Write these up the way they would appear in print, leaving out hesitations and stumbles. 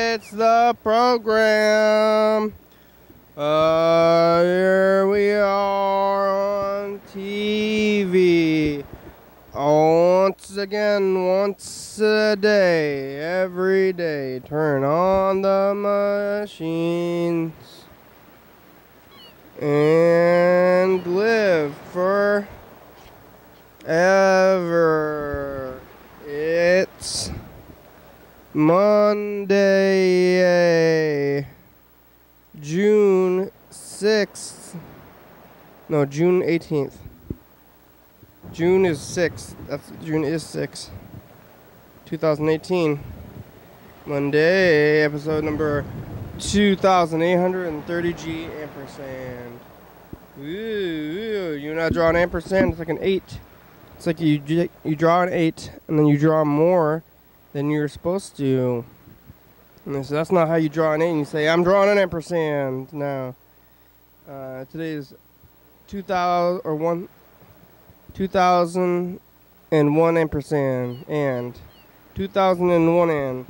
it's the program. Here we are on TV. Once again, once a day, every day, turn on the machines and live forever. It's Monday, June 6th. No, June 18th. June is 6th. June is 6th. 2018. Monday, episode number 2830 ampersand. Ooh, you not draw an ampersand, it's like an 8. It's like you draw an 8 and then you draw more than you're supposed to. And so that's not how you draw an 8. You say, I'm drawing an ampersand now. Today is 2001 ampersand and 2001 and.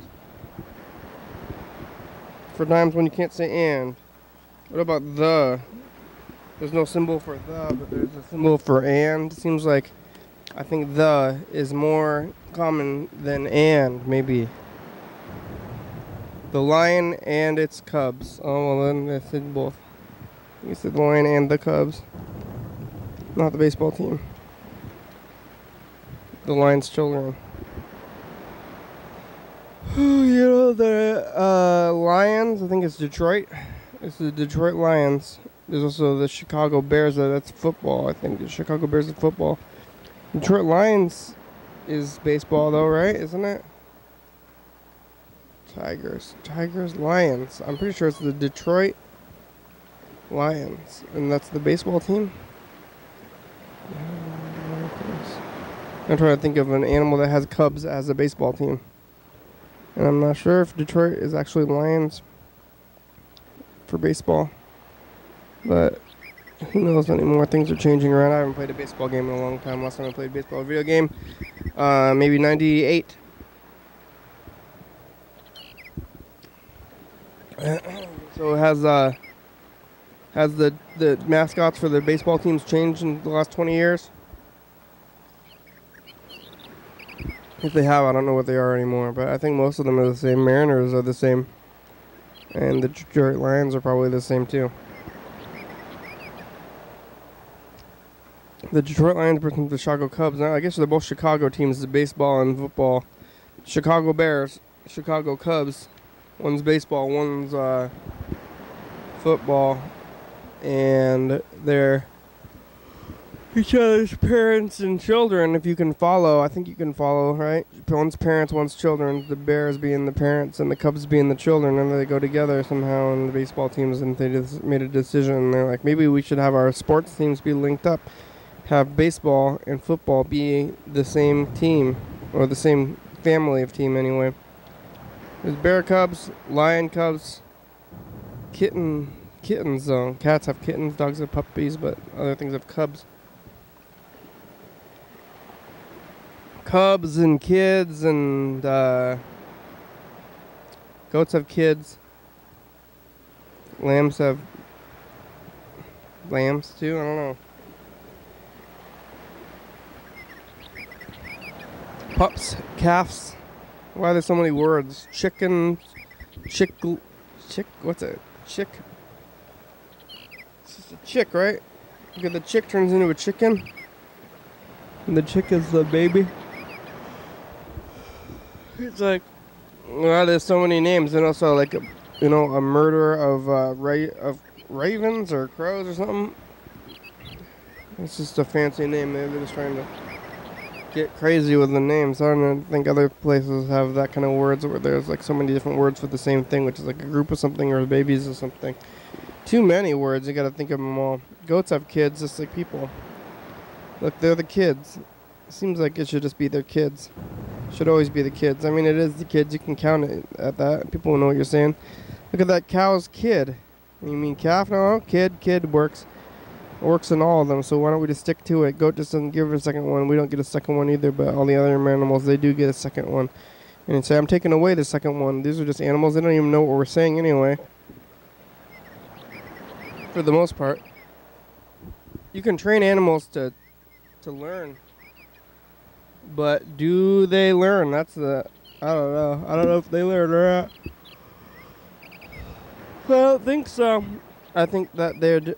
For times when you can't say and. What about the? There's no symbol for the, but there's a symbol for and. It seems like I think the is more common than and, maybe. The lion and its cubs. Oh, well then I said both. You said the lion and the cubs. Not the baseball team. The lion's children. You know, the Lions, I think it's Detroit. It's the Detroit Lions. There's also the Chicago Bears. That's football, I think. The Chicago Bears is football. Detroit Lions is baseball, though, right? Isn't it? Tigers, Lions. I'm pretty sure it's the Detroit Lions. And that's the baseball team? I'm trying to think of an animal that has cubs as a baseball team. And I'm not sure if Detroit is actually Lions for baseball. But who knows anymore? Things are changing around. I haven't played a baseball game in a long time. Last time I played a baseball video game, maybe 98. So has the mascots for the baseball teams changed in the last 20 years? If they have, I don't know what they are anymore, but I think most of them are the same. Mariners are the same. And the Detroit Lions are probably the same too. The Detroit Lions versus the Chicago Cubs. Now, I guess they're both Chicago teams, the baseball and football. Chicago Bears, Chicago Cubs. One's baseball, one's football. And they're each other's parents and children, if you can follow. I think you can follow, right? One's parents, one's children. The Bears being the parents and the Cubs being the children, and they go together somehow. And the baseball teams, and they just made a decision. And they're like, maybe we should have our sports teams be linked up. Have baseball and football be the same team, or the same family of team anyway. There's Bear Cubs, Lion Cubs, kittens though. Cats have kittens, dogs have puppies, but other things have cubs. Cubs and kids, and goats have kids. Lambs have lambs too. I don't know. Pups, calves. Why are there so many words? Chicken, what's it? Chick. It's just a chick, right? Because the chick turns into a chicken, and the chick is the baby. It's like, well, there's so many names, and also like a murder of ravens or crows or something. It's just a fancy name. Maybe they're just trying to get crazy with the names. I don't think other places have that kind of words where there's like so many different words for the same thing, which is like a group of something or babies or something. Too many words. You got to think of them all. Goats have kids, just like people. Look, they're the kids. It seems like it should just be their kids. Should always be the kids. I mean, it is the kids. You can count it at that. People will know what you're saying. Look at that cow's kid. You mean calf? No, kid works. It works in all of them, so why don't we just stick to it? Goat just doesn't give her a second one. We don't get a second one either, but all the other animals, they do get a second one. and say, I'm taking away the second one. These are just animals. They don't even know what we're saying anyway. For the most part. You can train animals to learn. But do they learn? That's the... I don't know. I don't know if they learn or not. I don't think so. I think that they'd...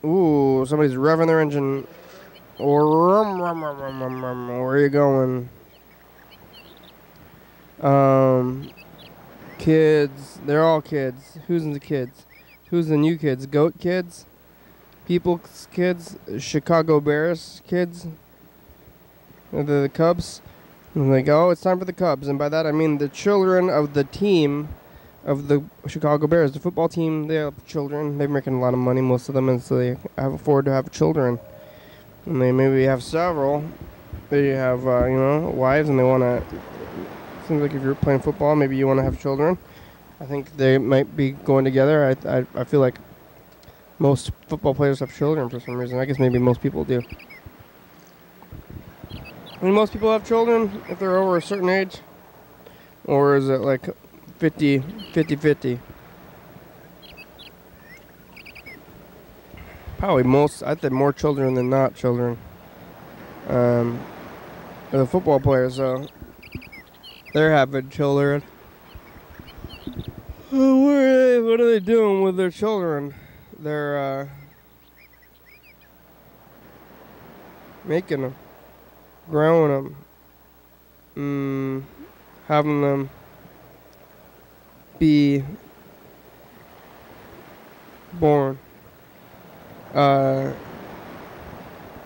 Ooh, somebody's revving their engine. Where are you going? Kids. They're all kids. Who's in the kids? Who's the new kids? Goat kids? People's kids? Chicago Bears kids? The Cubs? And they go, oh, it's time for the Cubs. And by that I mean the children of the team of the Chicago Bears. The football team, they have children. They're making a lot of money, most of them, and so they have afford to have children. And they maybe have several. They have, wives, and they want to... Seems like if you're playing football, maybe you want to have children. I think they might be going together. I feel like most football players have children for some reason. I guess maybe most people do. I mean, most people have children if they're over a certain age? Or is it like 50-50? Probably most. I'd say more children than not children. The football players, they're having children. What are they doing with their children? They're making them, growing them, having them be born. And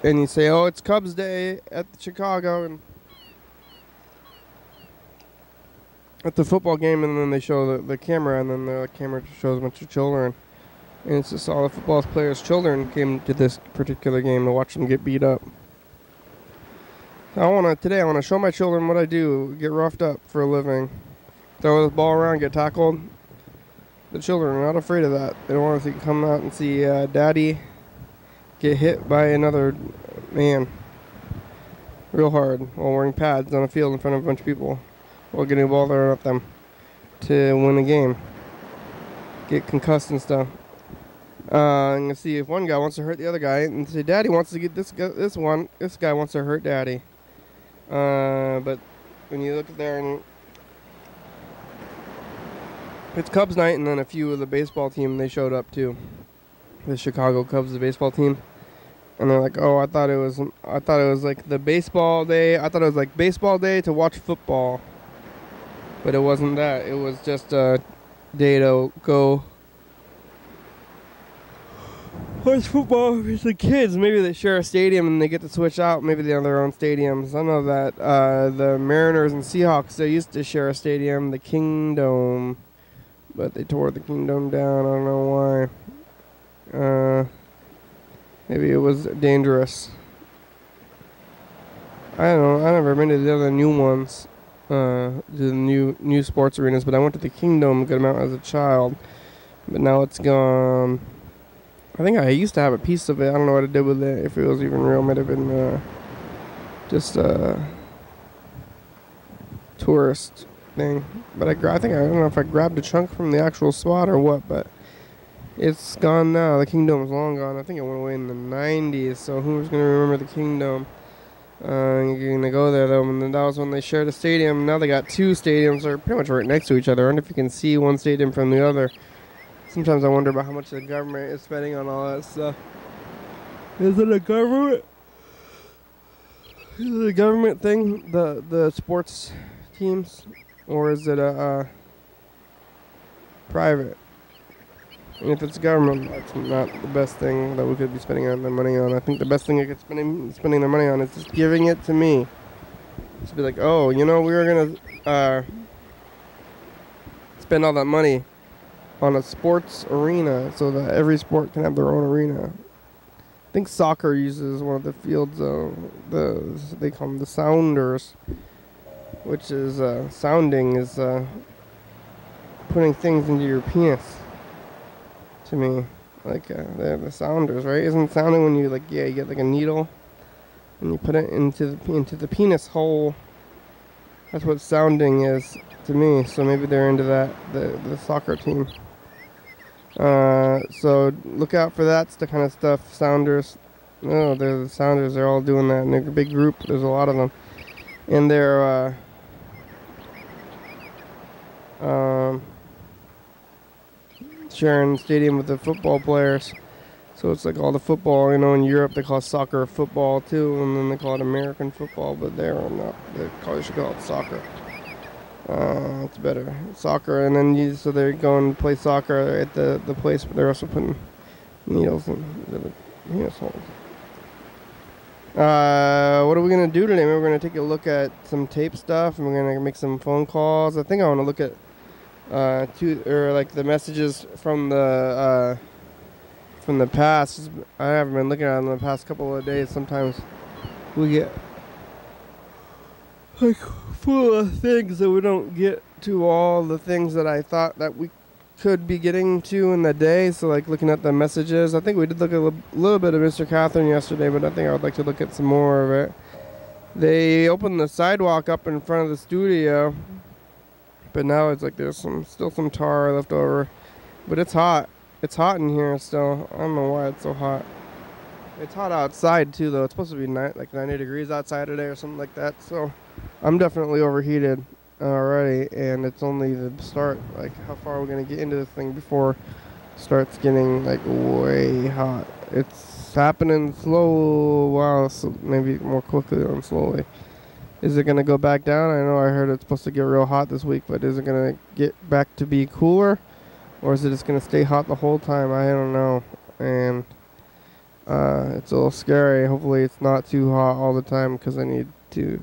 you say, oh, it's Cubs Day at Chicago, and at the football game, and then they show the camera, and then the camera shows a bunch of children. And it's just all the football players' children came to this particular game to watch them get beat up. Today I want to show my children what I do, get roughed up for a living. Throw this ball around, get tackled. The children are not afraid of that. They don't want to come out and see daddy get hit by another man real hard while wearing pads on a field in front of a bunch of people while getting a ball thrown at them to win the game. Get concussed and stuff. I'm gonna see if one guy wants to hurt the other guy, and say, "Daddy wants to get this guy wants to hurt Daddy." But when you look there, and it's Cubs night, and then a few of the baseball team, they showed up too. The Chicago Cubs, the baseball team, and they're like, "Oh, I thought it was like the baseball day. I thought it was like baseball day to watch football, but it wasn't that. It was just a day to go watch football with the kids. Maybe they share a stadium and they get to switch out. Maybe they have their own stadiums. I know that the Mariners and Seahawks, they used to share a stadium, the Kingdome, but they tore the Kingdome down. I don't know why. Maybe it was dangerous. I don't know. I never been to the other new ones, the new sports arenas, but I went to the Kingdome a good amount as a child, but now it's gone. I think I used to have a piece of it. I don't know what I did with it. If it was even real, it might have been just a tourist thing. But I don't know if I grabbed a chunk from the actual spot or what, but it's gone now. The Kingdome's long gone. I think it went away in the 90s, so who's going to remember the Kingdome? You're going to go there, though, and then that was when they shared a stadium. Now they got two stadiums. They're pretty much right next to each other. I wonder if you can see one stadium from the other. Sometimes I wonder about how much the government is spending on all that stuff. Is it a government? Is it a government thing, the sports teams? Or is it a private? And if it's government, that's not the best thing that we could be spending the money on. I think the best thing they could spending their money on is just giving it to me. Just be like, oh, we were going to spend all that money on a sports arena so that every sport can have their own arena. I think soccer uses one of the fields, they call them the sounders, which is, sounding is putting things into your penis, to me. Like, they're the sounders, right? Isn't sounding when you, you get like a needle and you put it into the penis hole That's what sounding is to me. So maybe they're into that, the soccer team. So look out for that kind of stuff. Sounders. No, they're the Sounders. They're all doing that. And they're a big group. There's a lot of them. And they're sharing stadium with the football players. So it's like all the football, in Europe they call soccer football too, and then they call it American football, but they're not. They probably should call it soccer. It's better. Soccer, and then so they're going to play soccer at the place, but they're also putting needles in the penis holes. What are we going to do today? We're going to take a look at some tape stuff, and we're going to make some phone calls. I think I want to look at the messages from the past. I haven't been looking at them in the past couple of days. Sometimes we get like full of things that we don't get to all the things that I thought that we could be getting to in the day. So like looking at the messages, I think we did look at a little bit of Mr. Catherine yesterday, but I think I would like to look at some more of it. They opened the sidewalk up in front of the studio, but now it's like there's still some tar left over, but it's hot. It's hot in here still. I don't know why it's so hot. It's hot outside too, though. It's supposed to be like 90 degrees outside today or something like that. So I'm definitely overheated already, and it's only the start. Like, how far are we gonna get into this thing before it starts getting like way hot? It's happening slow. Wow, so maybe more quickly than slowly. Is it gonna go back down? I know I heard it's supposed to get real hot this week, but is it gonna get back to be cooler? Or is it just going to stay hot the whole time? I don't know. And it's a little scary. Hopefully it's not too hot all the time because I need to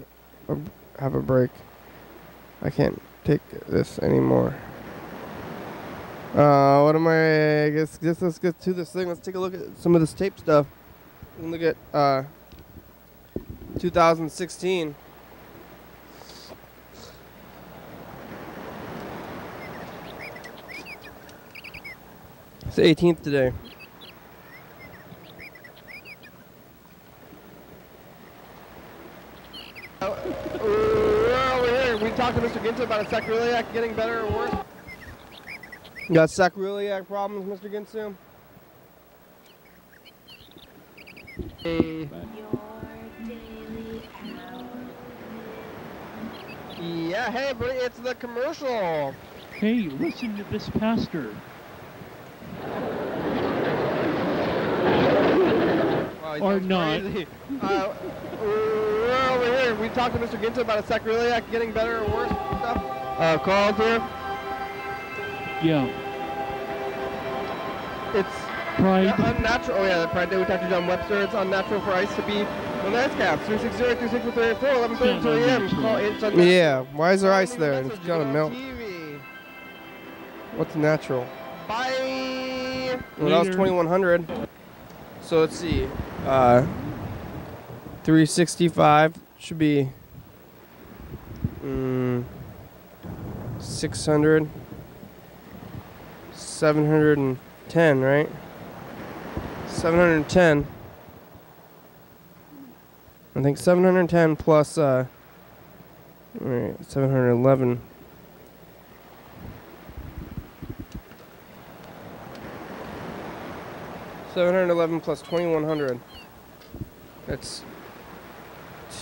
have a break. I can't take this anymore. What am I guess let's get to this thing. Let's take a look at some of this tape stuff. We can look at 2016. It's the 18th today. We're over here. We talked to Mr. Ginsu about a sacroiliac getting better or worse. You got sacroiliac problems, Mr. Ginsu? Hey. Yeah, hey, but it's the commercial. Hey, listen to this pastor. Or not. We're over here. We talked to Mr. Ginsu about a sacroiliac getting better or worse stuff. Carl's here. Yeah. It's Pride. Unnatural. Oh yeah, the Pride Day. We talked to John Webster. It's unnatural for ice to be on the ice caps. 360-364-34, 11:32 a.m. Call it. Yeah. Why is there ice there? It's gotta melt. What's natural? Bye. Well, that was 2100. So let's see. 365 should be 600, 710, right? 710. I think 710 plus all right, 711. $711 plus 2100. That's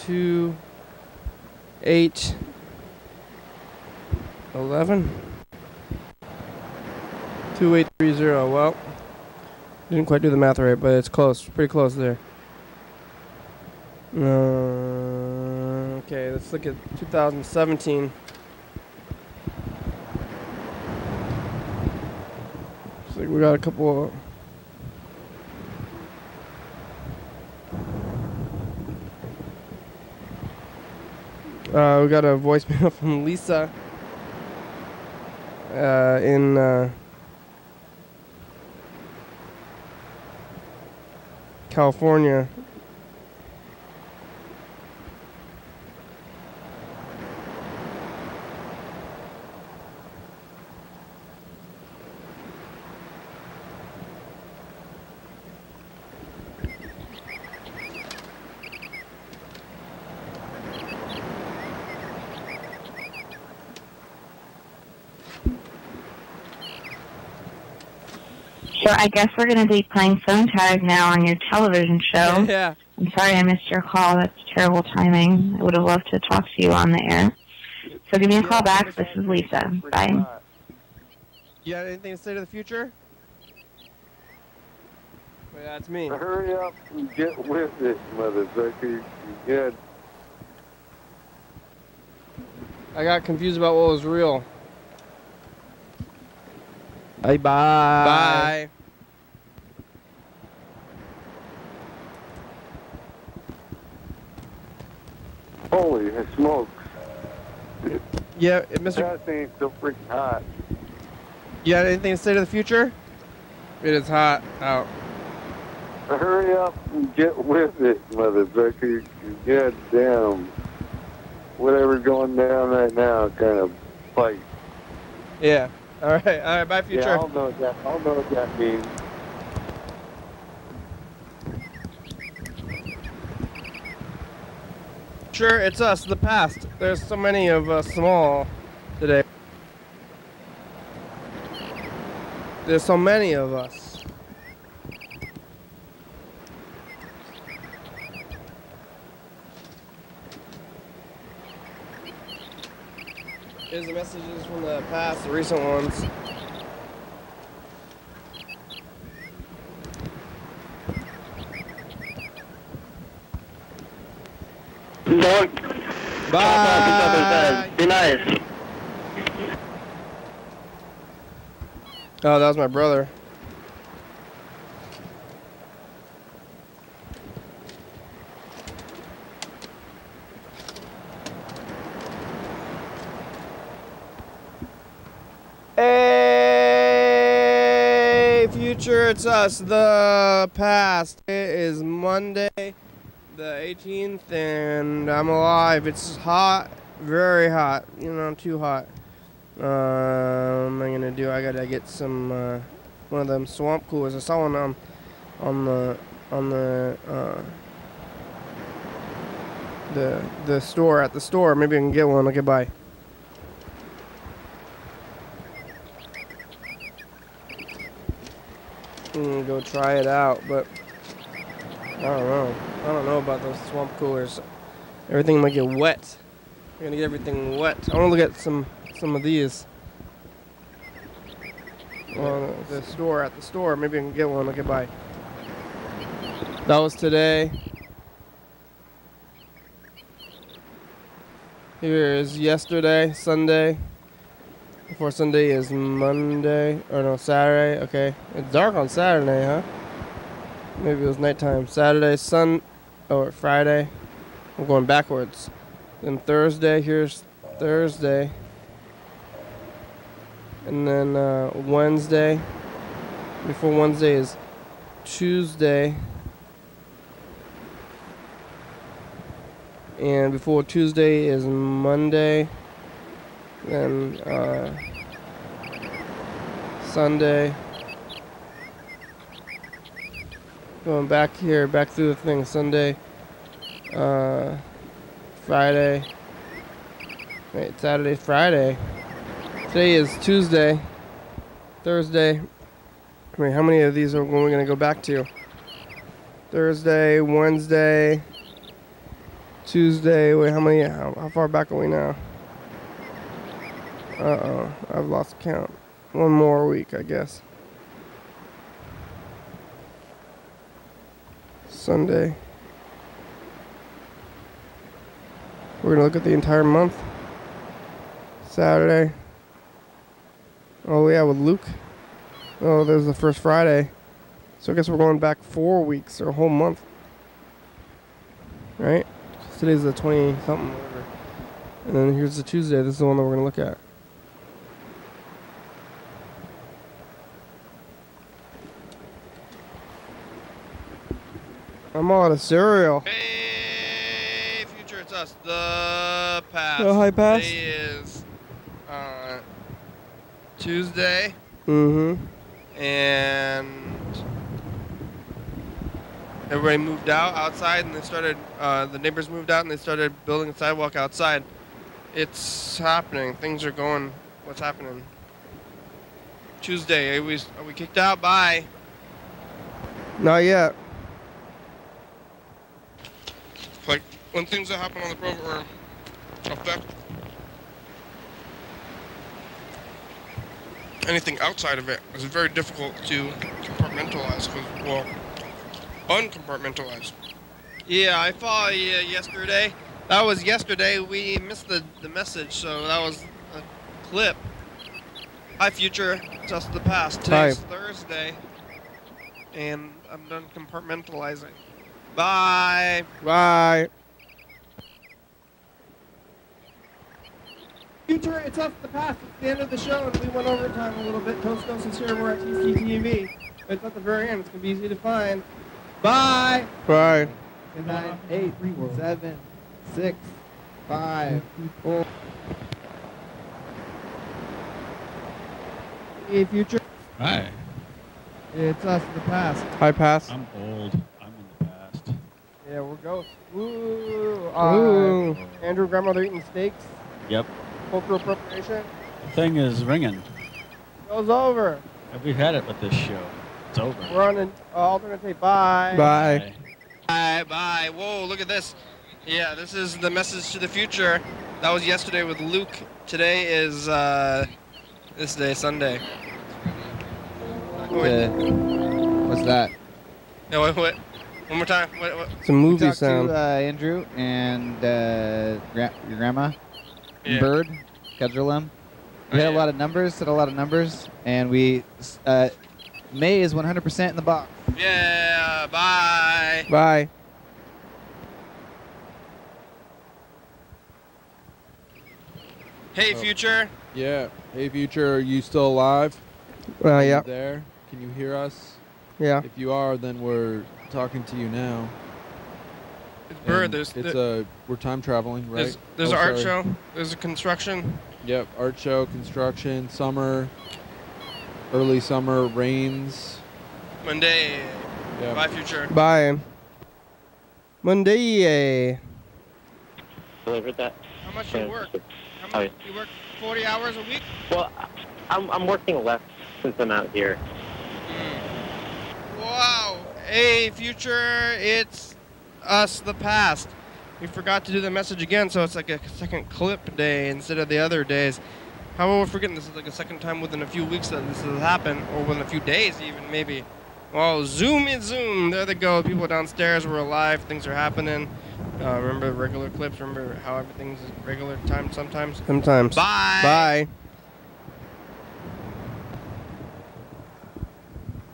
2811. 2830. Well, didn't quite do the math right, but it's close. Pretty close there. Okay, let's look at 2017. Looks like we got a couple of we got a voicemail from Lisa in California. So I guess we're going to be playing phone tag now on your television show. Yeah. I'm sorry I missed your call. That's terrible timing. I would have loved to talk to you on the air. So give me a call back. This is Lisa. Bye. You got anything to say to the future? Wait, that's me. Hurry up and get with it, motherfucker. Good. I got confused about what was real. Hey, bye. Bye. Holy smokes. Yeah, Mr. That thing's so freaking hot. You got anything to say to the future? It is hot out. Hurry up and get with it, motherfucker. God damn. Whatever's going down right now kind of fight. Yeah. All right, bye, future. Yeah, I'll know what that means. Sure, it's us, the past. There's so many of us small today. There's so many of us. Here's the messages from the past, the recent ones. Bye. Be nice. Oh, that was my brother. Hey, future, it's us, the past. It is Monday, the 18th, and I'm alive. It's hot, very hot, you know, too hot. What am I gonna do? I gotta get some, one of them swamp coolers. I saw one on the store, at the store. Maybe I can get one. Okay, bye. Go try it out, but I don't know. I don't know about those swamp coolers. Everything might get wet. We're gonna get everything wet. I want to look at some of these. Well, at the store. Maybe I can get one. Okay, bye. That was today. Here is yesterday, Sunday. Before Sunday is Monday, or no, Saturday. Okay, it's dark on Saturday, huh? Maybe it was nighttime. Saturday, Friday. I'm going backwards. Then Thursday, here's Thursday. And then Wednesday. Before Wednesday is Tuesday. And before Tuesday is Monday. Then Sunday. Going back here, back through the thing. Sunday, Friday. Wait, Saturday, Friday. Today is Tuesday, Thursday. Wait, how many of these are we going to go back to? Thursday, Wednesday, Tuesday. Wait, how many? How far back are we now? Uh-oh, I've lost count. One more week, I guess. Sunday. We're going to look at the entire month. Saturday. Oh, yeah, with Luke. Oh, there's the first Friday. So I guess we're going back 4 weeks, or a whole month. Right? Today's the 20-something, whatever. And then here's the Tuesday. This is the one that we're going to look at. I'm all out of cereal. Hey, future, it's us, the past. Oh, hi, past. Today is Tuesday. Mm-hmm. And everybody moved outside, and they started, the neighbors moved out, and they started building a sidewalk outside. It's happening. Things are going. What's happening? Tuesday. Are we kicked out? Bye. Not yet. Like, when things that happen on the program affect anything outside of it, it's very difficult to compartmentalize, well, uncompartmentalize. Yeah, I saw yesterday. That was yesterday. We missed the message, so that was a clip. Hi, future. Just the past. Today's Thursday, and I'm done compartmentalizing. Bye. Bye. Future, it's us the past. It's the end of the show, and we went overtime a little bit. Toast Ghost is here. We're at TCTV. It's at the very end. It's going to be easy to find. Bye. Bye. 9, 8, 7, 6, 5, 4. Hey, future. Hi. It's us in the past. Hi, past. I'm old. I'm in the past. Yeah, we're ghosts. Ooh. Andrew, grandmother eating steaks. Yep. Cultural appropriation. The thing is ringing. Show's over. We've had it with this show. It's over. We're on an alternate tape. Bye. Bye. Bye. Bye. Whoa, look at this. Yeah, this is the message to the future. That was yesterday with Luke. Today is this day, Sunday. What's that? No, what? One more time. What? It's a movie sound. To, Andrew and your grandma. Yeah. Bird, schedule them. We had a lot of numbers, and we May is 100% in the box. Yeah, bye. Bye. Hey, future. Yeah. Hey, future. Are you still alive? Yeah. You there? Can you hear us? Yeah. If you are, then we're talking to you now. Bird, we're time traveling, right? There's an art show. There's a construction. Yep, art show, construction, summer, early summer, rains. Monday. Yep. Bye, future. Bye. Monday. Delivered that. How much you work? You work 40 hours a week? Well, I'm working less since I'm out here. Wow. Hey, future, it's us, the past. We forgot to do the message again, so it's like a second clip day instead of the other days. How about we're forgetting this is like a second time within a few weeks that this has happened, or within a few days even, maybe. Well, zoom is zoom. There they go. People downstairs were alive. Things are happening. Remember regular clips? Remember how everything's regular time sometimes? Sometimes. Bye. Bye.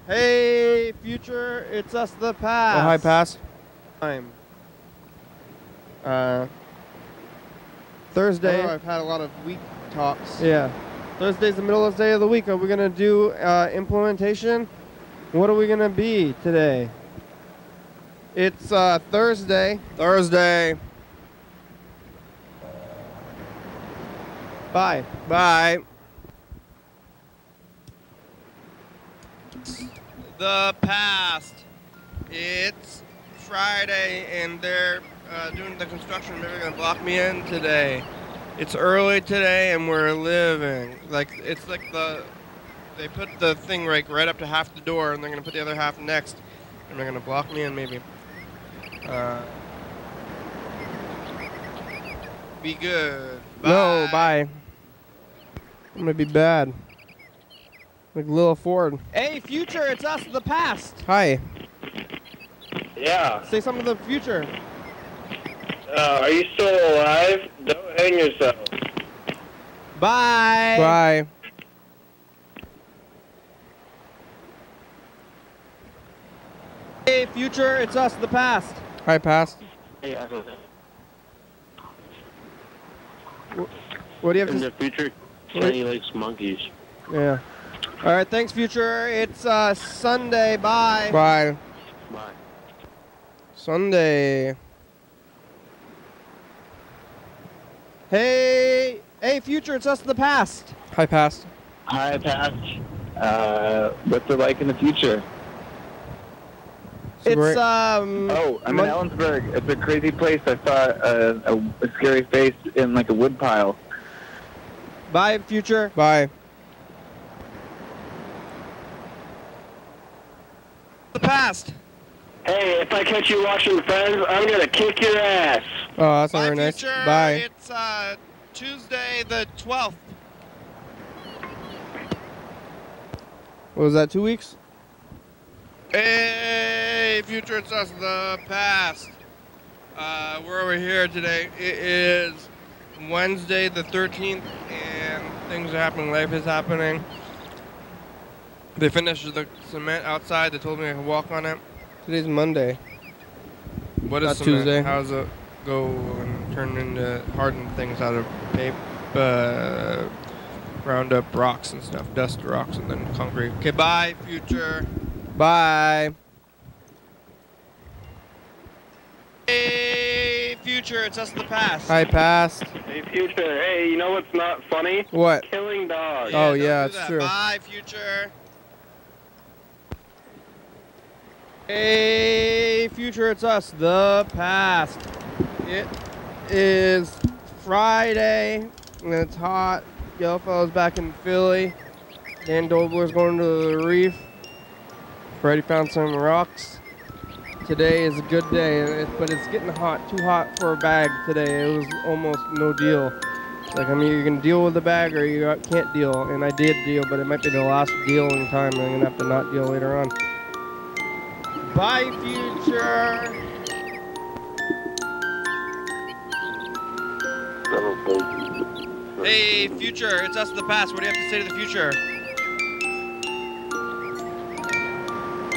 Hey, future, it's us, the past. Oh, hi, past. Time. Thursday. I've had a lot of week talks. Yeah. Thursday's the middle of the day of the week. Are we going to do implementation? What are we going to be today? It's Thursday. Thursday. Bye. Bye. The past. It's Friday, and they're doing the construction. They're going to block me in today. It's early today, and we're living. It's like they put the thing right up to half the door, and they're going to put the other half next, and they're going to block me in maybe. Be good. Bye. No, bye. I'm going to be bad. Like Lil Ford. Hey, future, it's us, the past. Hi. Yeah. Say something to the future. Are you still alive? Don't hang yourself. Bye. Bye. Hey, future, it's us, the past. Hi, past. Hey, I don't know. What do you have In to the future, Kenny likes monkeys. Yeah. All right, thanks, future. It's Sunday. Bye. Bye. Bye. Sunday. Hey, future, it's us in the past. Hi, past. Hi, past. What's it like in the future? It's Oh, I'm in Ellensburg. It's a crazy place. I saw a scary face in like a wood pile. Bye, future. Bye. past. Hey, if I catch you watching Friends, I'm gonna kick your ass. Oh, that's not very nice. Future. Bye. It's Tuesday the 12th. What was that, 2 weeks? Hey, future, it's us, the past. We're over here today. It is Wednesday the 13th, and things are happening. Life is happening. They finished the cement outside. They told me I could walk on it. Today's Monday. What is Not cement? Tuesday. How does it go and turn into hardened things out of paper? Round up rocks and stuff, dust rocks, and then concrete. Okay, bye, future. Bye. Hey, future, it's us in the past. Hi, past. Hey, future. Hey, you know what's not funny? What? Killing dogs. Oh, don't yeah, do it's that. true. Bye, future. Hey, future, it's us, the past. It is Friday, and it's hot. Yellowfellow's back in Philly. Dan Dobler's going to the reef. Freddy found some rocks. Today is a good day, but it's getting hot, too hot for a bag today. It was almost no deal. Like, I mean, you're going to deal with the bag or you can't deal. And I did deal, but it might be the last dealing time. I'm going to have to not deal later on. Bye, future. Hey, future, it's us in the past. What do you have to say to the future?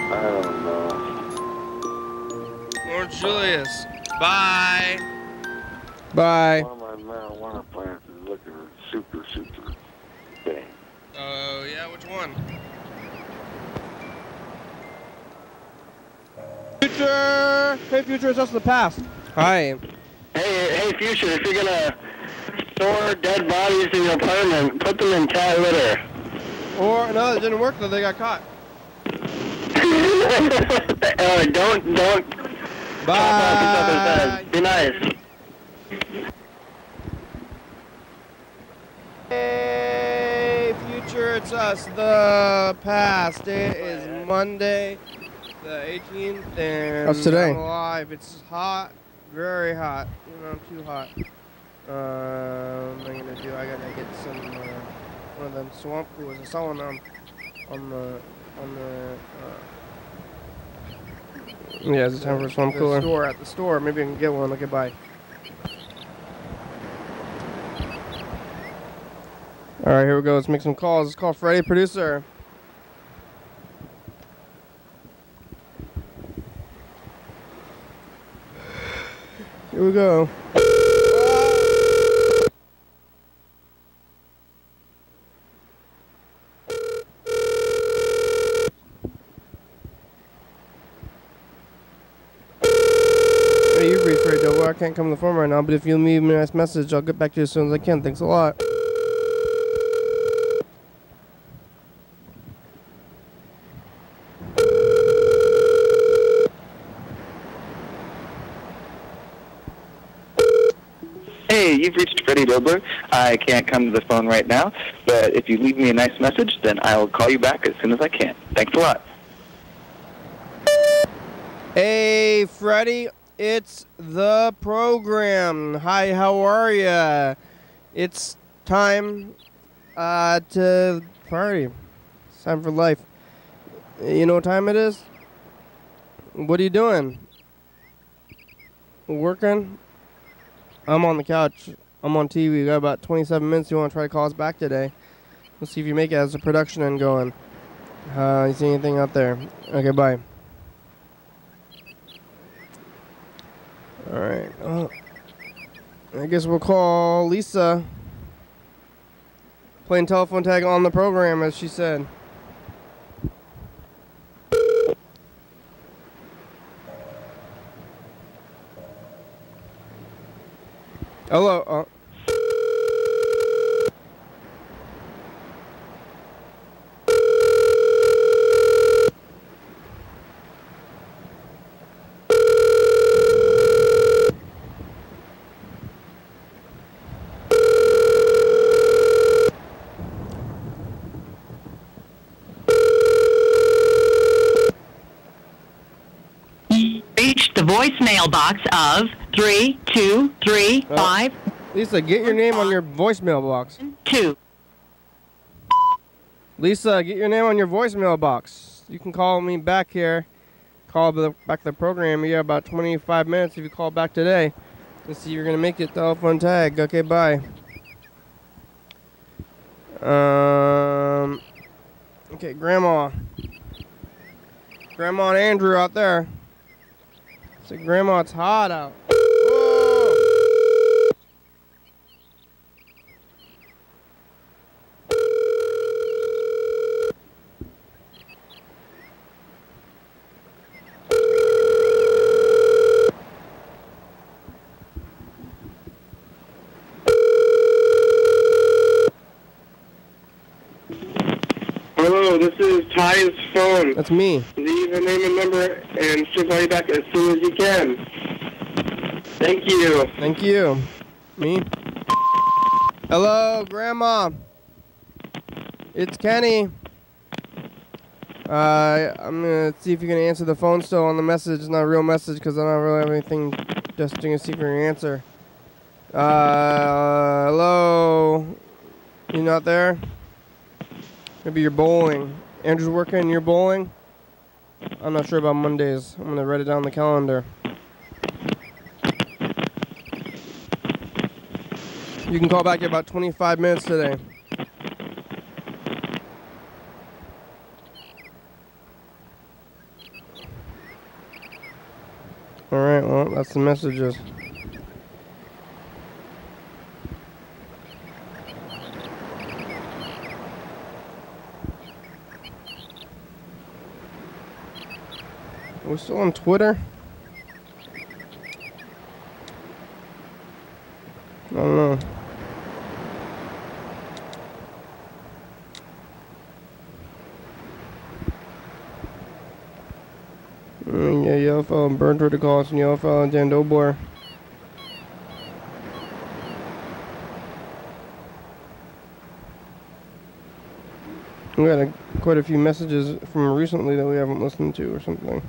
I don't know. Lord Julius. Bye. Bye. One of my marijuana plants is looking super bang. Oh, yeah, which one? Future! Hey, future, it's us in the past. Hi. Hey, future. If you're gonna store dead bodies in your apartment, put them in cat litter. Or, no, it didn't work though, they got caught. Don't. Bye. Be nice. Hey, future, it's us, the past. It is Monday, the 18th, and How's today? Oh, I'm alive. It's hot, very hot. You know, too hot. What am I gonna do? I gotta get some one of them swamp coolers. I saw one yeah, it's time for a swamp cooler. At the store. Maybe I can get one. Okay, bye. All right, here we go. Let's make some calls. Let's call Freddy, producer. Here we go. Hey, you've reached Freddy Dobler. I can't come to the phone right now, but if you leave me a nice message, I'll get back to you as soon as I can. Thanks a lot. Hey, you've reached Freddy Dobler. I can't come to the phone right now, but if you leave me a nice message, then I will call you back as soon as I can. Thanks a lot. Hey, Freddy, it's the program. Hi, how are ya? It's time to party. It's time for life. You know what time it is? What are you doing? Working? I'm on the couch. I'm on TV. We got about 27 minutes. You want to try to call us back today? Let's see if you make it as a production end going. You see anything out there? Okay, bye. All right. I guess we'll call Lisa. Playing telephone tag on the program, as she said. Hello. voicemail box of 3235. Lisa, get your name on your voicemail box. 2. Lisa, get your name on your voicemail box. You can call me back here. Call back the program here about 25 minutes if you call back today. Let's see if you're going to make it telephone tag. Okay, bye. Okay, Grandma. Grandma and Andrew out there. Say, Grandma, it's hot out. Hello, this is Ty's phone. That's me. Leave a name and number, and she'll call you back as soon as you can. Thank you. Thank you. Me? Hello, Grandma. It's Kenny. I'm going to see if you can answer the phone still on the message. It's not a real message because I don't really have anything. Just going to see if you can answer. Hello? You not there? Maybe you're bowling. Andrew's working, you're bowling? I'm not sure about Mondays. I'm going to write it down on the calendar. You can call back in about 25 minutes today. Alright, well, that's the messages. Are we still on Twitter? I don't know. Yeah, Yellow Fellow and Bird to call us, and Yellow Fellow and Dan Dobler. We got quite a few messages from recently that we haven't listened to or something.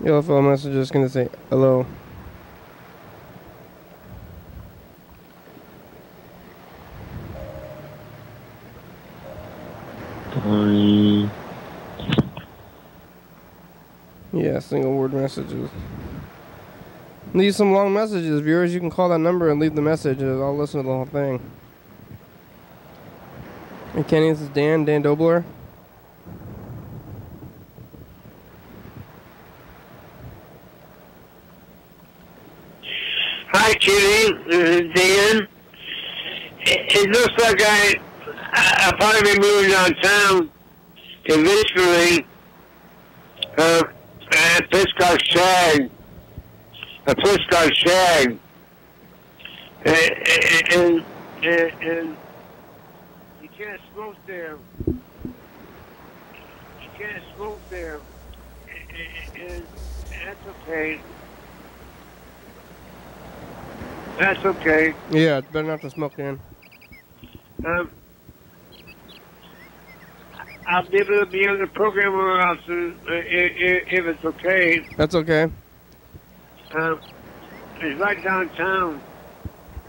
Yellow Fellow message is going to say hello. Yeah, single word messages. Leave some long messages. Viewers, you can call that number and leave the message. I'll listen to the whole thing. Hey Kenny, this is Dan Dobler. Hi, Kitty. This is Dan. It looks like I'll probably be moving downtown eventually. A place called Shag. A place called Shag. And you can't smoke there. You can't smoke there. And that's okay. That's okay. Yeah, it's better not to smoke, Dan. I'll be able to be on the program or else if it's okay. That's okay. It's right downtown.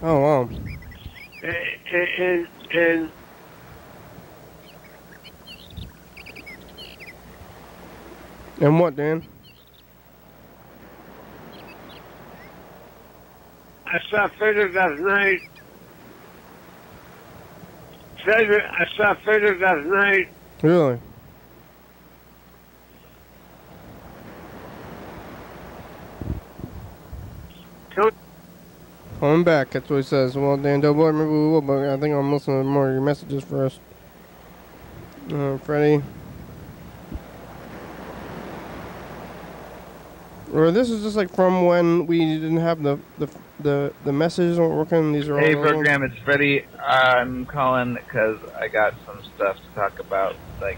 Oh, wow. And what, Dan? I saw Freddy last night. I saw Freddy last night. Really? Coming back, that's what he says. Well, Dan Dobler, maybe we will, but I think I'm listening to more of your messages first. Freddy. Or this is just like from when we didn't have the messages weren't working. These are Hey, all program, it's Freddy. I'm calling because I got some stuff to talk about. Like,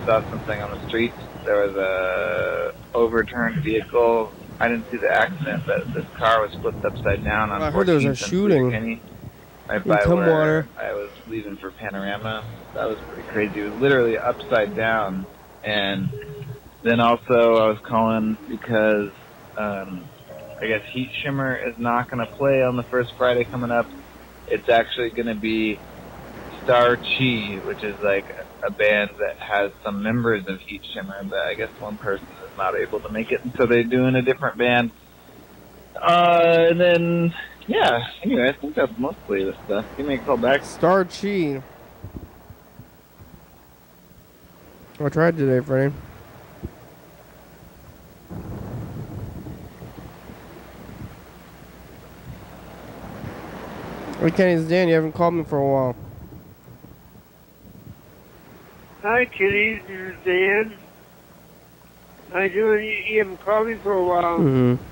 saw something on the street. There was a overturned vehicle. I didn't see the accident, but this car was flipped upside down on I heard there was a 14th and shooting. Kenny. right by Come where water. I was leaving for Panorama. That was pretty crazy. It was literally upside down. And then also I was calling because I guess Heat Shimmer is not going to play on the first Friday coming up. It's actually going to be Star Chi, which is like a band that has some members of Heat Shimmer, but I guess one person is not able to make it, and so they're doing a different band. And then, yeah, anyway, I think that's mostly the stuff. Give me a call back. Star Chi. I tried today, Freddy. Hey, Kenny, it's Dan. You haven't called me for a while. Hi, Kitty. This is Dan. How you doing? You haven't called me for a while. Mm-hmm.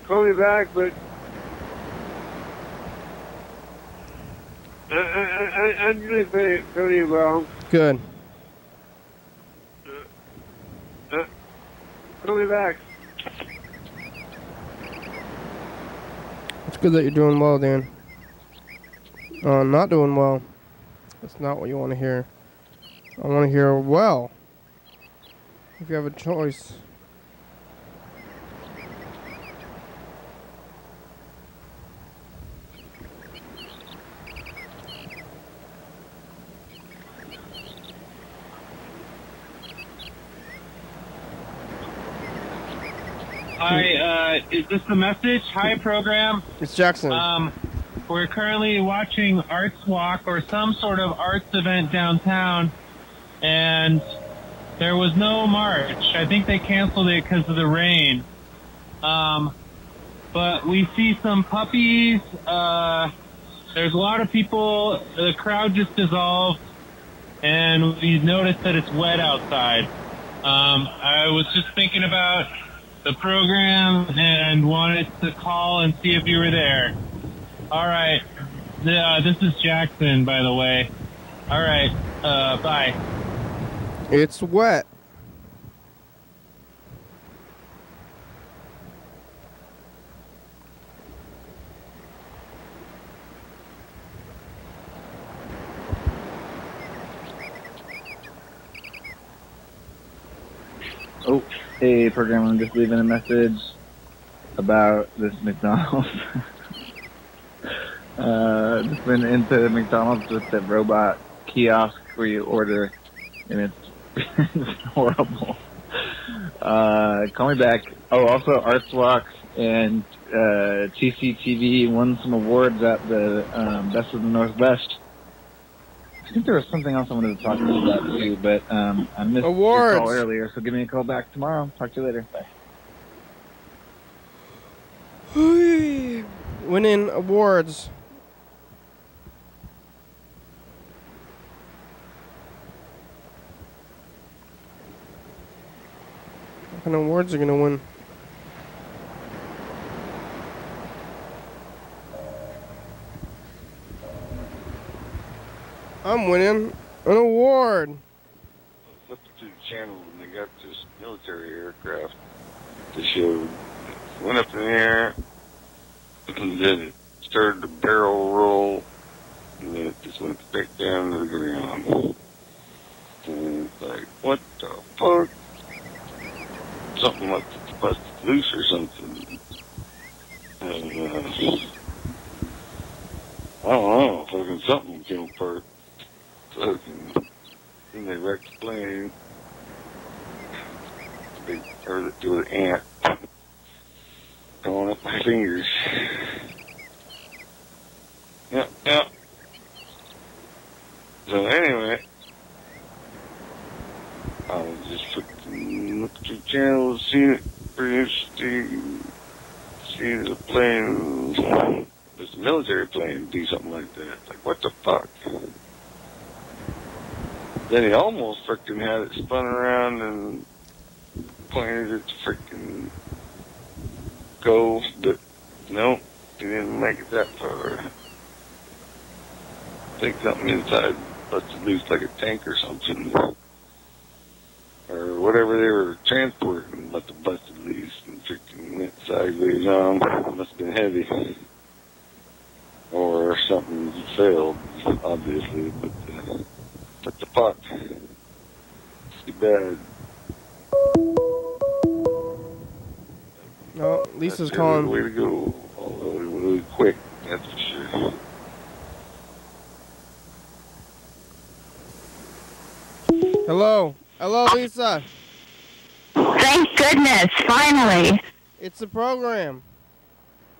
Call me back, but I'm doing pretty well. Good. Call me back. It's good that you're doing well, Dan. Not doing well. That's not what you want to hear. I want to hear well. If you have a choice. Hi, is this the message? Hi, program. It's Jackson. We're currently watching Arts Walk or some sort of arts event downtown, and there was no march. I think they canceled it because of the rain. But we see some puppies. There's a lot of people. The crowd just dissolved, and we noticed that it's wet outside. I was just thinking about the program and wanted to call and see if you were there. All right. This is Jackson, by the way. All right. Bye. It's wet. Oh, hey, program. I'm just leaving a message about this McDonald's. Just went into McDonald's with the robot kiosk where you order, and it's horrible. Call me back. Oh, also Arts Walk and TCTV won some awards at the Best of the Northwest. I think there was something else I wanted to talk to you about too, but I missed your call earlier, so give me a call back tomorrow. Talk to you later. Bye. Winning awards. What kind of awards are you gonna win? I'm winning an award. Flipped through the channel and they got this military aircraft that showed. Went up in the air, and then it started to barrel roll, and then it just went back down to the ground. And it's like, what the fuck? Something like it's busted loose or something. And, I don't know, fucking something came apart. Fucking, then they wrecked the plane. They heard it do an ant going up my fingers. Yep. So anyway, I was just looking through channels, seeing it pretty interesting. Seeing the plane, this military plane do something like that. Like, what the fuck? Then he almost freaking had it spun around and pointed it to freaking go, but no, he didn't make it that far. I think something inside busted loose, like a tank or something. Or whatever they were transporting must have busted loose and freaking went sideways on. It must have been heavy. Or something because it failed, obviously, but took the putt. It's too bad. No, Lisa's That's calling. the way to go, although really quick, that's for sure. Hello. Hello, Lisa. Thank goodness, finally. It's the program.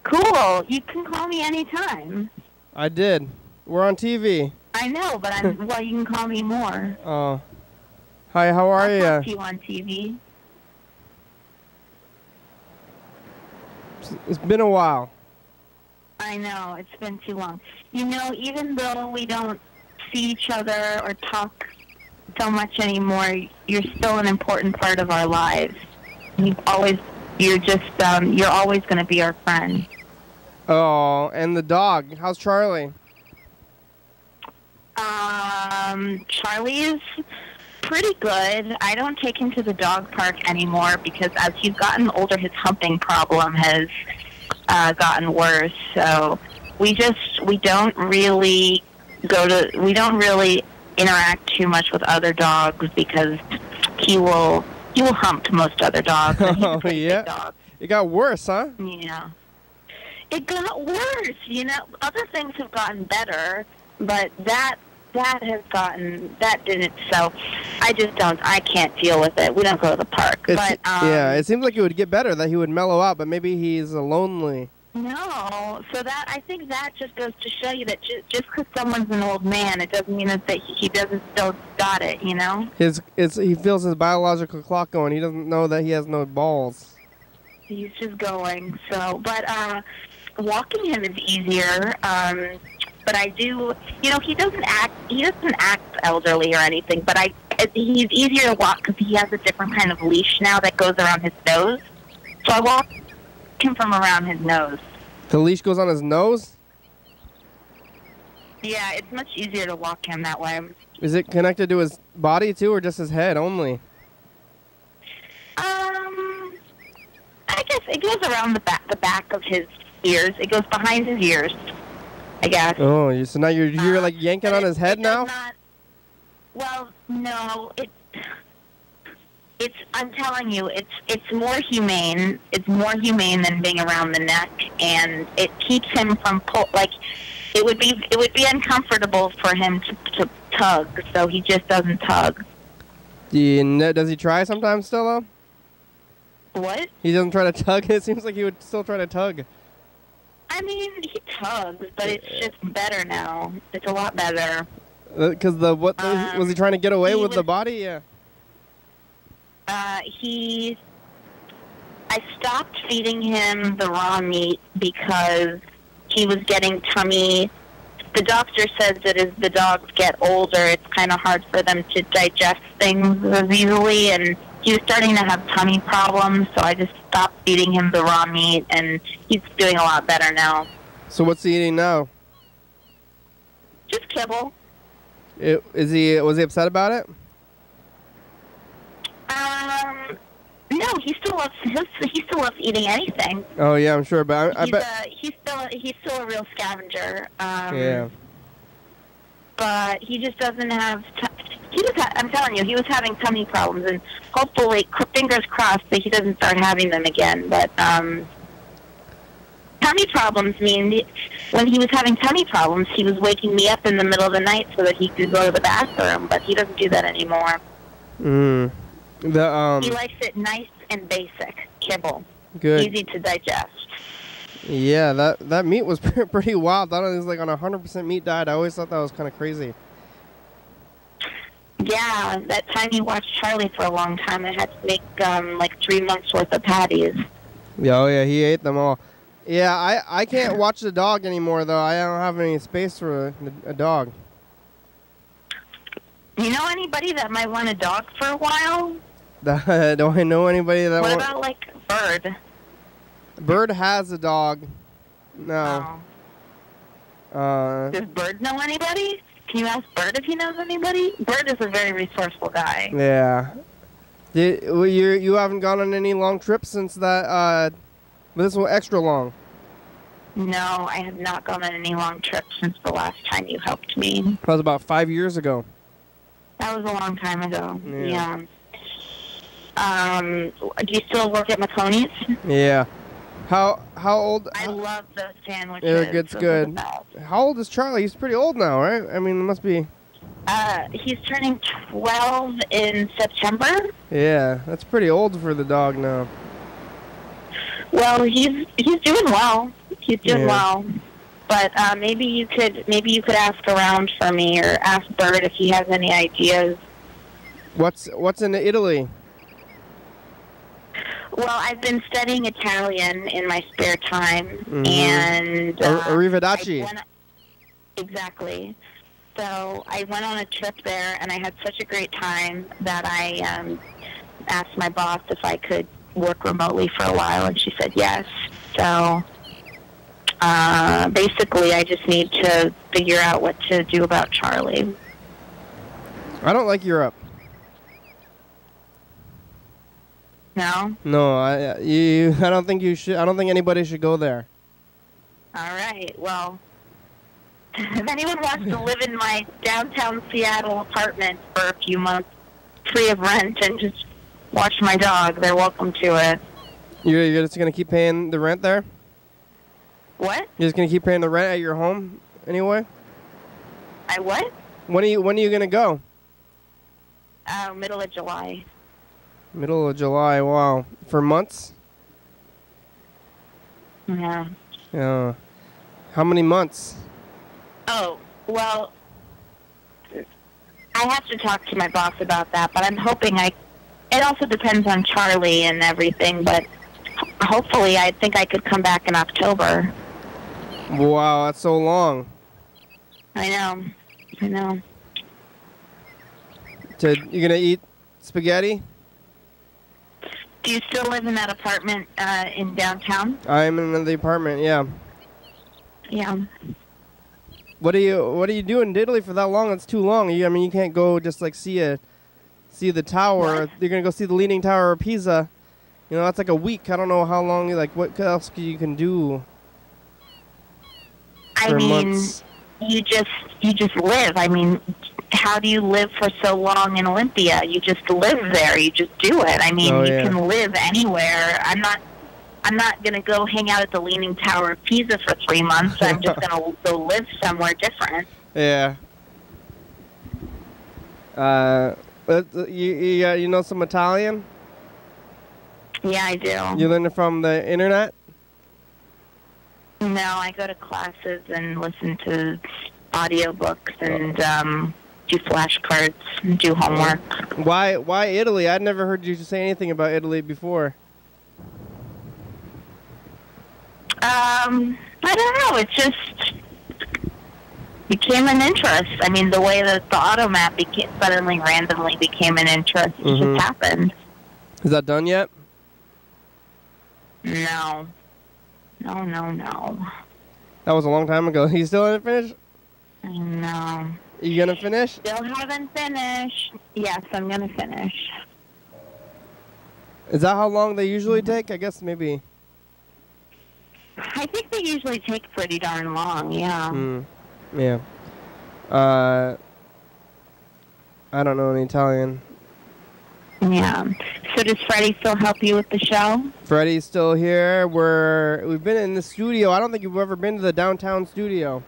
Cool. You can call me anytime. I did. We're on TV. I know, but well, you can call me more. Oh. Hi, how are I'll you? talk to you on TV. It's been a while. I know, it's been too long. You know, even though we don't see each other or talk so much anymore, you're still an important part of our lives. You're always going to be our friend. Oh, and the dog. How's Charley? Charley is pretty good. I don't take him to the dog park anymore because as he's gotten older, his humping problem has gotten worse. So we don't really interact too much with other dogs because he will hump most other dogs. And he's a pretty big dog. It got worse, huh? Yeah. It got worse. You know, other things have gotten better, but that didn't. So I can't deal with it. We don't go to the park. Yeah, it seems like it would get better, that he would mellow out, but maybe he's lonely. No, so I think that just goes to show you that just because someone's an old man, it doesn't mean that he doesn't still got it, you know? He feels his biological clock going. He doesn't know that he has no balls. He's just going. So, but walking him is easier. But I do, you know, he doesn't act elderly or anything. But he's easier to walk because he has a different kind of leash now that goes around his nose. So I walk him from around his nose. The leash goes on his nose? Yeah, it's much easier to walk him that way. Is it connected to his body too, or just his head only? I guess it goes around the back of his ears. It goes behind his ears, I guess. Oh, so now you're like yanking on his head now? Well, no, I'm telling you, it's more humane. It's more humane than being around the neck, and it keeps him from it would be uncomfortable for him to tug, so he just doesn't tug. Does he try sometimes still though? What? He doesn't try to tug? It seems like he would still try to tug. I mean, he tugs, but it's just better now. It's a lot better. Because was he trying to get away with the body? Yeah. I stopped feeding him the raw meat because he was getting tummy. The doctor says that as the dogs get older, it's kind of hard for them to digest things as easily, and he was starting to have tummy problems, so I just stopped feeding him the raw meat, and he's doing a lot better now. So what's he eating now? Just kibble. Was he upset about it? No, he still loves eating anything. Oh yeah, I'm sure, but I bet he's still a real scavenger. yeah. But he just doesn't have. I'm telling you, he was having tummy problems, and hopefully, fingers crossed, that he doesn't start having them again. But tummy problems mean when he was having tummy problems, he was waking me up in the middle of the night so that he could go to the bathroom. But he doesn't do that anymore. He likes it nice and basic, kibble. Good. Easy to digest. Yeah, that meat was pretty wild. I thought it was like on a 100% meat diet. I always thought that was kind of crazy. Yeah, that time you watched Charley for a long time, I had to make like 3 months worth of patties. Yeah, oh yeah, he ate them all. Yeah, I can't watch the dog anymore though. I don't have any space for a dog. You know anybody that might want a dog for a while? Do I know anybody that What about like Bird? Bird has a dog. No. Does Bird know anybody? Can you ask Bird if he knows anybody? Bird is a very resourceful guy. Yeah. You haven't gone on any long trips since that, but this one extra long. No, I have not gone on any long trips since the last time you helped me. That was about 5 years ago. That was a long time ago. Yeah. Do you still work at McConey's? Yeah. How old? I love those sandwiches. It's good. How old is Charlie? He's pretty old now, right? I mean, it must be. He's turning 12 in September. Yeah, that's pretty old for the dog now. Well, he's doing well. He's doing well. But maybe you could ask around for me, or ask Bert if he has any ideas. What's in Italy? Well, I've been studying Italian in my spare time, and Arrivederci. Exactly. So I went on a trip there, and I had such a great time that I asked my boss if I could work remotely for a while, and she said yes. So basically, I just need to figure out what to do about Charlie. I don't like Europe. No? No, I don't think you should. I don't think anybody should go there. All right. Well, if anyone wants to live in my downtown Seattle apartment for a few months, free of rent, and just watch my dog, they're welcome to it. You're just gonna keep paying the rent there? What? You're just gonna keep paying the rent at your home anyway? I what? When are you gonna go? Middle of July. Middle of July. Wow. For months? Yeah. Yeah. How many months? Oh, well, I have to talk to my boss about that, but I'm hoping it also depends on Charlie and everything, but hopefully I think I could come back in October. Wow, that's so long. I know. You gonna eat spaghetti? Do you still live in that apartment in downtown? I'm in the apartment, yeah. Yeah. What are you doing in Italy for that long? That's too long. I mean, you can't go just like see the tower. What? You're gonna go see the Leaning Tower of Pisa. You know, that's like a week. I don't know how long. Like, what else you can do? I mean, months? you just live. I mean, how do you live for so long in Olympia? You just live there. You just do it. I mean, you can live anywhere. I'm not going to go hang out at the Leaning Tower of Pisa for 3 months. I'm just going to go live somewhere different. Yeah. You know some Italian? Yeah, I do. You learned it from the internet? No, I go to classes and listen to audiobooks and do flashcards and do homework. Why Italy? I'd never heard you say anything about Italy before. I don't know. It just became an interest. I mean, the way that the auto map suddenly randomly became an interest. It just happened. Is that done yet? No. That was a long time ago. You still haven't finished? No. You gonna finish? Still haven't finished. Yes, I'm gonna finish. Is that how long they usually take? I guess maybe. I think they usually take pretty darn long, yeah. Yeah. I don't know any Italian. Yeah. So does Freddy still help you with the show? Freddy's still here. We've been in the studio. I don't think you've ever been to the downtown studio.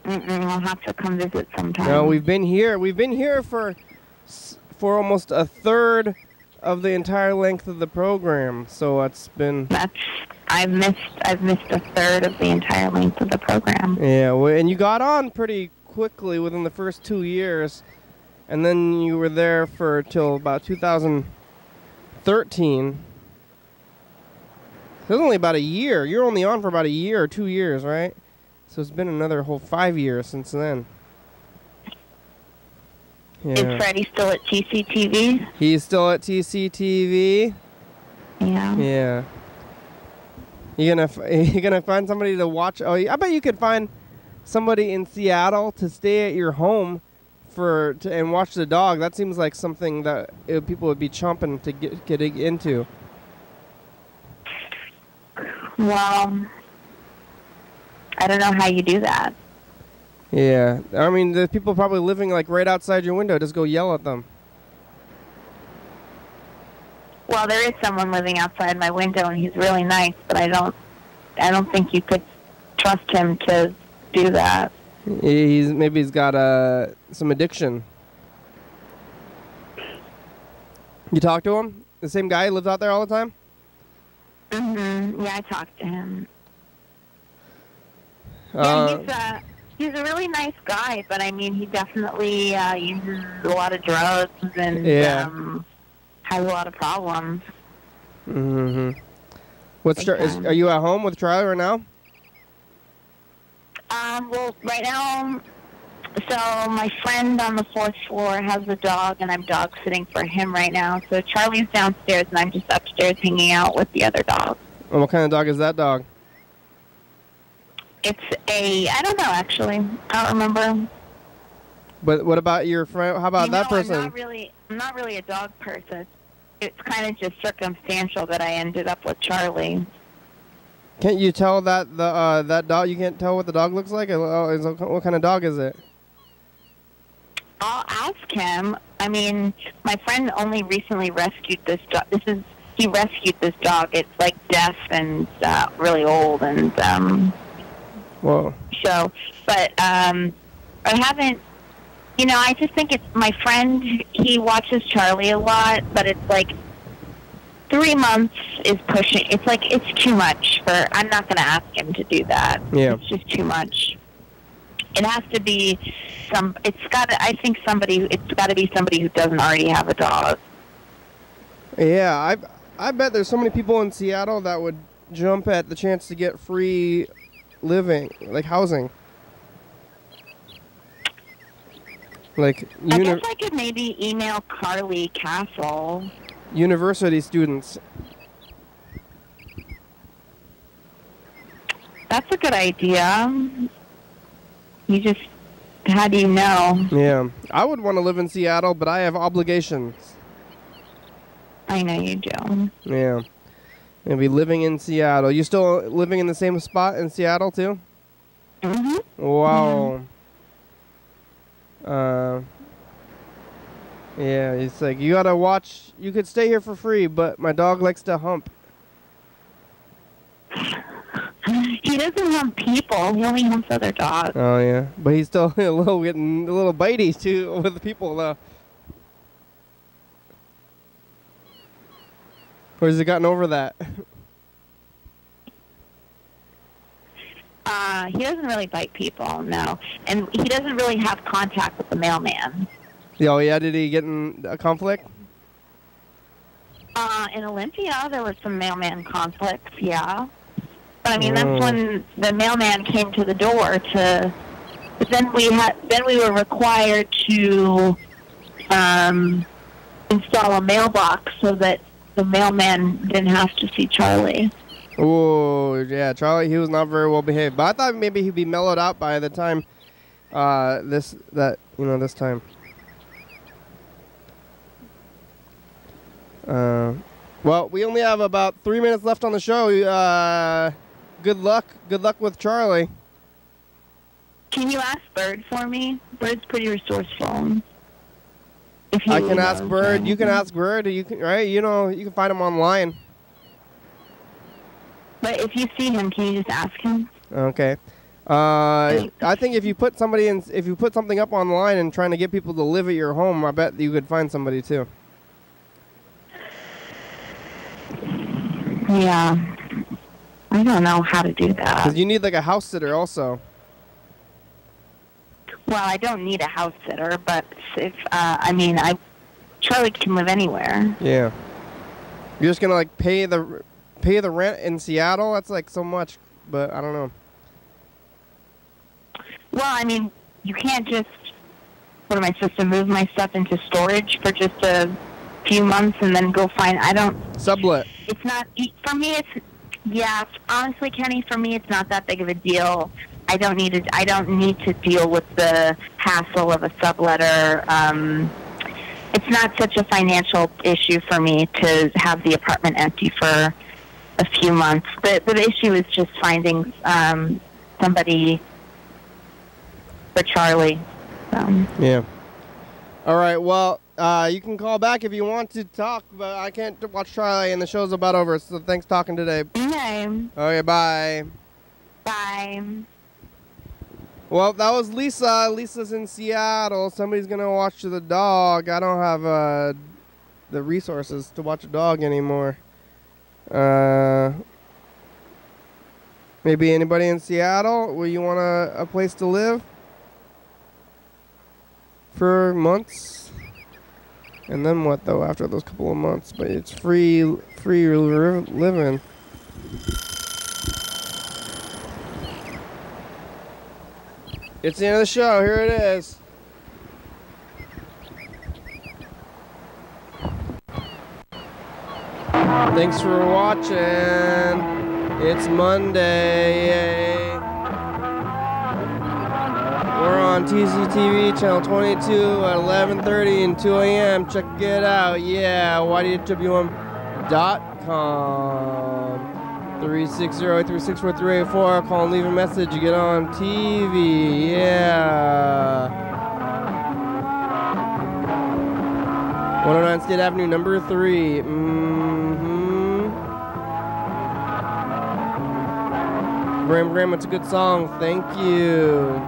I'll have to come visit sometime. No, we've been here. We've been here for almost a third of the entire length of the program. So it's been. I've missed a third of the entire length of the program. Yeah, and you got on pretty quickly within the first 2 years, and then you were there till about 2013. So it was only about a year. You're only on for about a year or 2 years, right? So it's been another whole 5 years since then. Yeah. Is Freddy still at TCTV? He's still at TCTV. Yeah. Yeah. You gonna find somebody to watch? Oh, I bet you could find somebody in Seattle to stay at your home and watch the dog. That seems like something that people would be chomping to get into. Well, I don't know how you do that. Yeah, I mean, the people probably living like right outside your window. Just go yell at them. Well, there is someone living outside my window, and he's really nice, but I don't think you could trust him to do that. Maybe he's got some addiction. You talk to him? The same guy who lives out there all the time? Mm-hmm. Yeah, I talked to him. Yeah, he's a really nice guy, but I mean, he definitely uses a lot of drugs and has a lot of problems. Mm-hmm. Are you at home with Charley right now? Well, right now, so my friend on the 4th floor has a dog, and I'm dog sitting for him right now. So Charley's downstairs, and I'm just upstairs hanging out with the other dog. And what kind of dog is that dog? It's I don't know, actually. I don't remember. But what about your friend? How about that person? I'm not really a dog person. It's kind of just circumstantial that I ended up with Charley. Can't you tell that that dog? You can't tell what the dog looks like. What kind of dog is it? I'll ask him. I mean, my friend only recently rescued this dog. He rescued this dog. It's like deaf and really old, and whoa. So, but I haven't. You know, I just think it's my friend. He watches Charley a lot, but it's like 3 months is pushing. It's like it's too much for. I'm not going to ask him to do that. Yeah, it's just too much. It has to be It's got to. I think It's got to be somebody who doesn't already have a dog. Yeah, I bet there's so many people in Seattle that would jump at the chance to get free living, like housing. Like I guess I could maybe email Carly Castle. University students. That's a good idea. How do you know? Yeah, I would want to live in Seattle, but I have obligations. I know you do. Yeah. Maybe living in Seattle. You still living in the same spot in Seattle, too? Mm-hmm. Wow. Yeah, it's like, you gotta watch. You could stay here for free, but my dog likes to hump. He doesn't hump people. He only humps other dogs. Oh, yeah. But he's still getting a little bitey, too, with the people, though. Or has he gotten over that? He doesn't really bite people, no. And he doesn't really have contact with the mailman. Oh, yeah? Did he get in a conflict? In Olympia, there was some mailman conflicts, yeah. But, I mean, that's when the mailman came to the door to... But then we were required to install a mailbox so that the mailman didn't have to see Charley. Oh, yeah, Charley, he was not very well behaved. But I thought maybe he'd be mellowed out by the time this time. Well, we only have about 3 minutes left on the show. Good luck with Charley. Can you ask Bird for me? Bird's pretty resourceful. I can ask Bird. You can ask Bird. You can, right? You know, you can find him online. But if you see him, can you just ask him? Okay. I think if you put something up online and trying to get people to live at your home, I bet you could find somebody too. Yeah. I don't know how to do that. Because you need like a house sitter also. Well, I don't need a house sitter, but if Charley can live anywhere. Yeah. You're just gonna like pay the rent in Seattle? That's like so much, but I don't know. Well, I mean, you can't just. What am I supposed to move my stuff into storage for just a few months and then go find? I don't. Sublet. It's not for me. Yeah. Honestly, Kenny, for me, it's not that big of a deal. I don't need to deal with the hassle of a subletter. It's not such a financial issue for me to have the apartment empty for a few months. The issue is just finding somebody for Charley. Yeah. All right. Well, you can call back if you want to talk, but I can't watch Charley, and the show's about over. So thanks talking today. Okay. Okay. Bye. Bye. Well, that was Lisa. Lisa's in Seattle. Somebody's gonna watch the dog. I don't have the resources to watch a dog anymore. Maybe anybody in Seattle where you want a place to live for months, and then what though after those couple of months? But it's free living. It's the end of the show. Here it is. Thanks for watching. It's Monday. Yay. We're on TCTV channel 22 at 11:30 and 2 a.m. Check it out. Yeah, YDHWM.com. 360-836-4384. Call and leave a message. You get on TV. Yeah. 109 State Avenue, number 3. Graham, it's a good song. Thank you.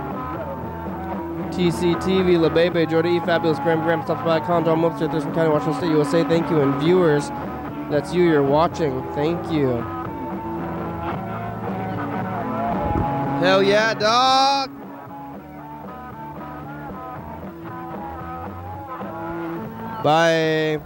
TCTV, La Bebe, Jody E, Fabulous, Graham, Stop by, John Webster, Thurston County, Washington State, USA. Thank you. And viewers, that's you're watching. Thank you. Hell yeah, dog! Bye.